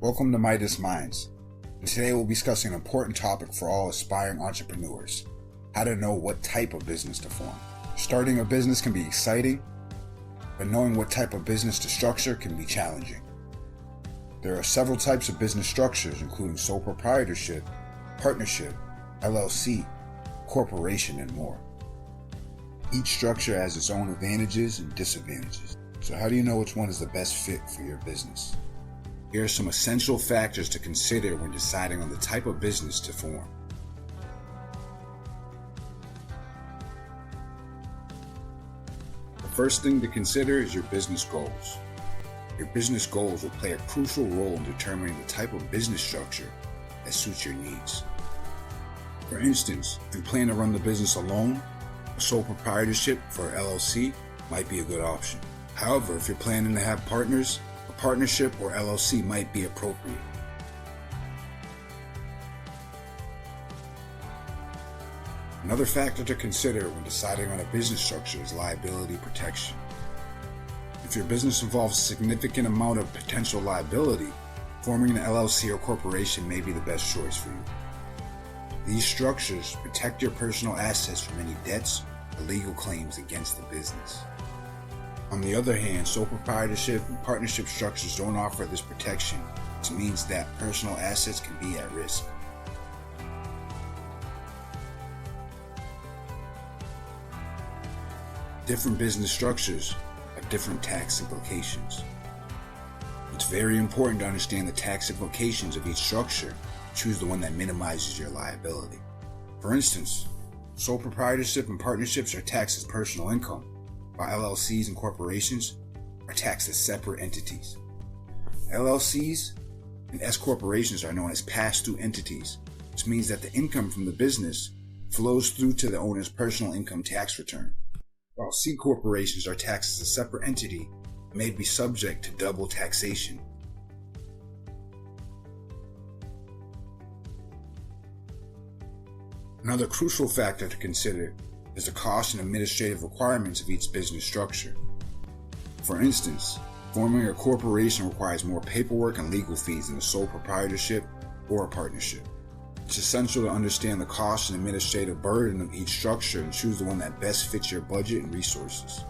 Welcome to Midas Minds, and today we'll be discussing an important topic for all aspiring entrepreneurs: how to know what type of business to form. Starting a business can be exciting, but knowing what type of business to structure can be challenging. There are several types of business structures, including sole proprietorship, partnership, LLC, corporation, and more. Each structure has its own advantages and disadvantages. So how do you know which one is the best fit for your business? Here are some essential factors to consider when deciding on the type of business to form. The first thing to consider is your business goals. Your business goals will play a crucial role in determining the type of business structure that suits your needs. For instance, if you plan to run the business alone, a sole proprietorship for an LLC might be a good option. However, if you're planning to have partners, a partnership or LLC might be appropriate. Another factor to consider when deciding on a business structure is liability protection. If your business involves a significant amount of potential liability, forming an LLC or corporation may be the best choice for you. These structures protect your personal assets from any debts or legal claims against the business. On the other hand, sole proprietorship and partnership structures don't offer this protection, which means that personal assets can be at risk. Different business structures have different tax implications. It's very important to understand the tax implications of each structure. Choose the one that minimizes your liability. For instance, sole proprietorship and partnerships are taxed as personal income, while LLCs and corporations are taxed as separate entities. LLCs and S corporations are known as pass-through entities, which means that the income from the business flows through to the owner's personal income tax return, while C corporations are taxed as a separate entity and may be subject to double taxation. Another crucial factor to consider is the cost and administrative requirements of each business structure. For instance, forming a corporation requires more paperwork and legal fees than a sole proprietorship or a partnership. It's essential to understand the cost and administrative burden of each structure and choose the one that best fits your budget and resources.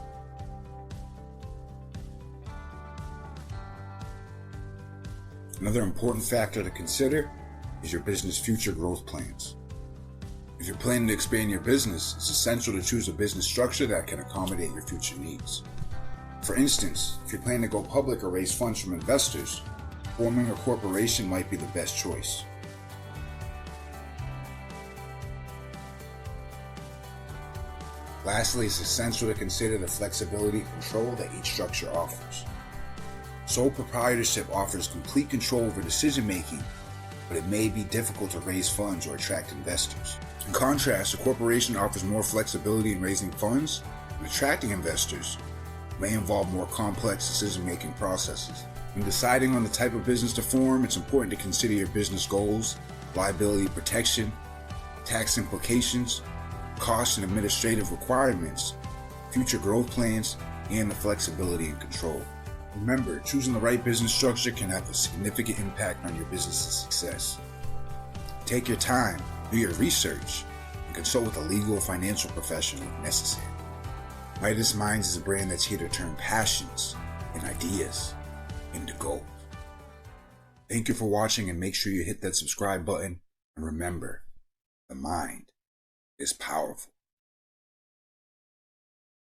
Another important factor to consider is your business future growth plans. If you're planning to expand your business, it's essential to choose a business structure that can accommodate your future needs. For instance, if you're planning to go public or raise funds from investors, forming a corporation might be the best choice. Lastly, it's essential to consider the flexibility and control that each structure offers. Sole proprietorship offers complete control over decision-making, but it may be difficult to raise funds or attract investors. In contrast, a corporation offers more flexibility in raising funds and attracting investors, may involve more complex decision-making processes. When deciding on the type of business to form, it's important to consider your business goals, liability protection, tax implications, cost and administrative requirements, future growth plans, and the flexibility and control. Remember, choosing the right business structure can have a significant impact on your business's success. Take your time, do your research, and consult with a legal or financial professional if necessary. Midas Minds is a brand that's here to turn passions and ideas into gold. Thank you for watching, and make sure you hit that subscribe button. And remember, the mind is powerful.